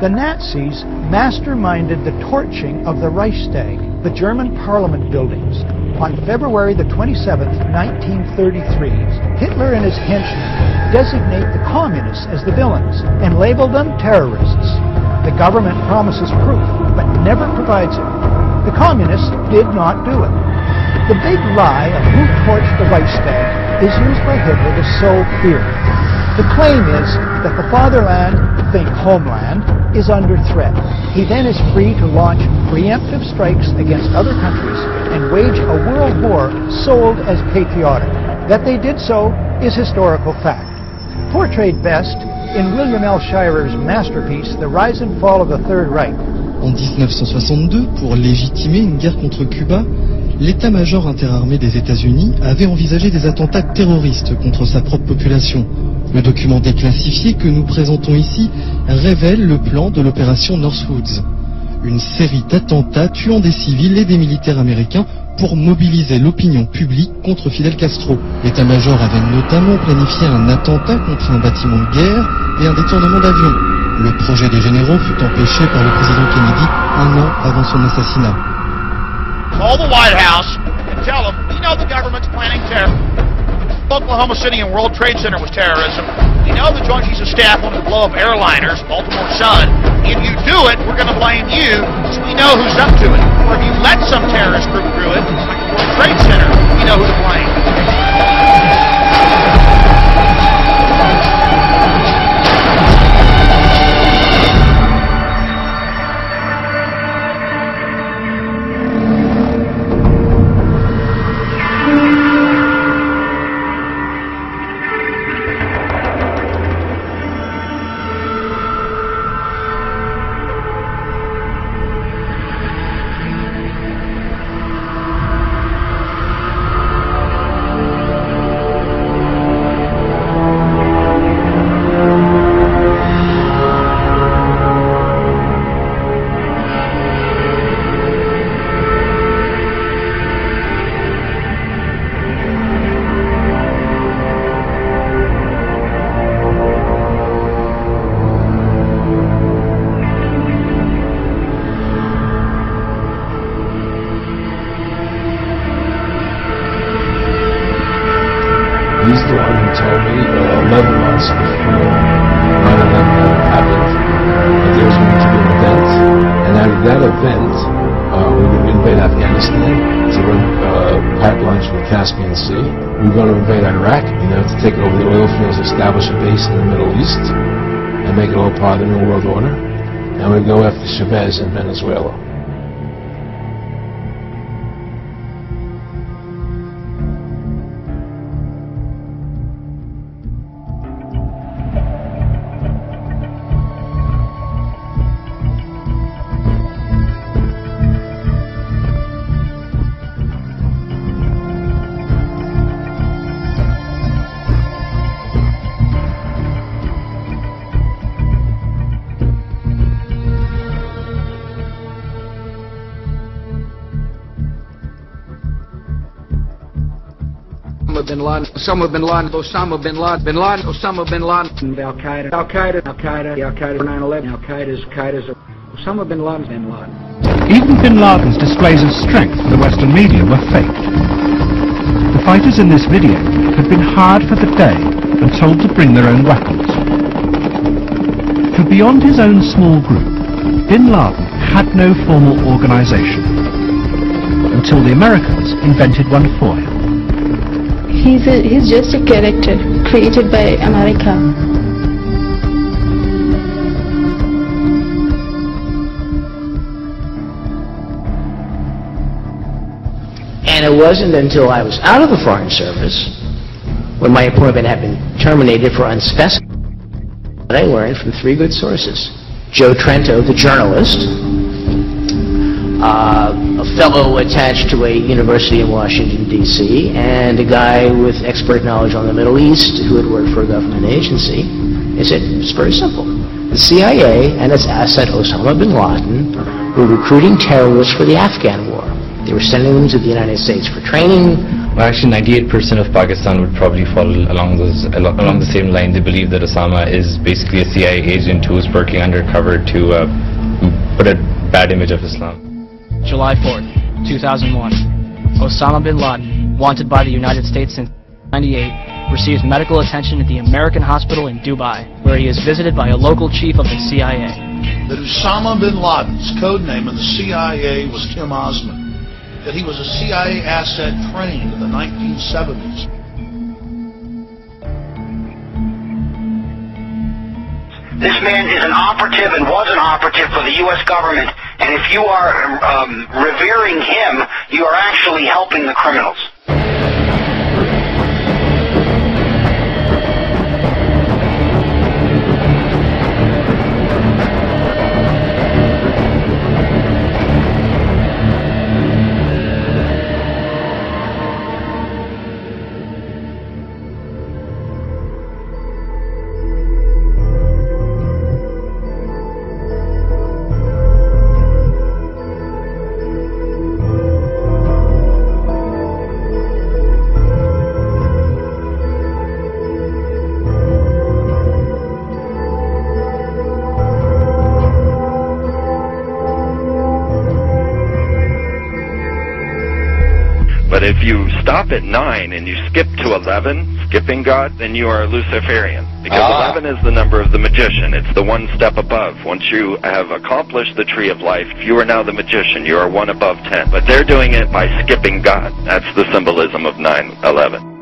The Nazis masterminded the torching of the Reichstag, the German parliament buildings. On February the 27th, 1933, Hitler and his henchmen designate the communists as the villains and label them terrorists. The government promises proof, but never provides it. The communists did not do it. The big lie of who torched the Reichstag is used by Hitler to sow fear. The claim is that the fatherland, think homeland, is under threat. He then is free to launch preemptive strikes against other countries and wage a world war sold as patriotic. That they did so is historical fact. Portrayed best in William L. Shirer's masterpiece, The Rise and Fall of the Third Reich. En 1962, pour légitimer une guerre contre Cuba, l'état-major interarmé des États-Unis avait envisagé des attentats terroristes contre sa propre population. Le document déclassifié que nous présentons ici révèle le plan de l'opération Northwoods. Une série d'attentats tuant des civils et des militaires américains pour mobiliser l'opinion publique contre Fidel Castro. L'état-major avait notamment planifié un attentat contre un bâtiment de guerre et un détournement d'avion. Le projet des généraux fut empêché par le président Kennedy un an avant son assassinat. Call the White House and tell them, we know the government's planning terror. Oklahoma City and World Trade Center was terrorism. We know the Joint Chiefs of Staff wanted to blow up airliners, Baltimore Sun. If you do it, we're going to blame you, so we know who's up to it. Or if you let some terrorist group do it, like the World Trade Center, we know who to blame. He's the one who told me 11 months before 9/11 happened that there was going to be an event, and out of that event, we would invade Afghanistan to run pipelines from the Caspian Sea. We were going to invade Iraq, to take over the oil fields, establish a base in the Middle East, and make it all part of the New World Order. And we'd go after Chavez in Venezuela. Osama bin Laden, Osama bin Laden, bin Laden, Osama bin Laden, Al-Qaeda, Al-Qaeda, Al-Qaeda, Al-Qaeda, 9/11, Al-Qaeda's, Osama bin Laden, bin Laden. Even bin Laden's displays of strength for the Western media were faked. The fighters in this video had been hired for the day and told to bring their own weapons. For beyond his own small group, bin Laden had no formal organization until the Americans invented one for him. He's just a character created by America. And it wasn't until I was out of the Foreign Service, when my appointment had been terminated for unspecified, that I learned from three good sources. Joe Trento, the journalist, a fellow attached to a university in Washington, D.C., and a guy with expert knowledge on the Middle East who had worked for a government agency. They said, it's very simple. The CIA and its asset Osama bin Laden were recruiting terrorists for the Afghan war. They were sending them to the United States for training, Well, actually, 98% of Pakistan would probably fall along the same line. They believe that Osama is basically a CIA agent who is working undercover to put a bad image of Islam. July 4th, 2001. Osama bin Laden, wanted by the United States since 1998, receives medical attention at the American hospital in Dubai, where he is visited by a local chief of the CIA. That Osama bin Laden's code name in the CIA was Tim Osman. That he was a CIA asset trained in the 1970s. This man is an operative and was an operative for the U.S. government, and if you are revering him, you are actually helping the criminals. But if you stop at 9 and you skip to 11, skipping God, then you are a Luciferian. Because 11 is the number of the magician. It's the one step above. Once you have accomplished the tree of life, you are now the magician. You are one above 10. But they're doing it by skipping God. That's the symbolism of 9/11.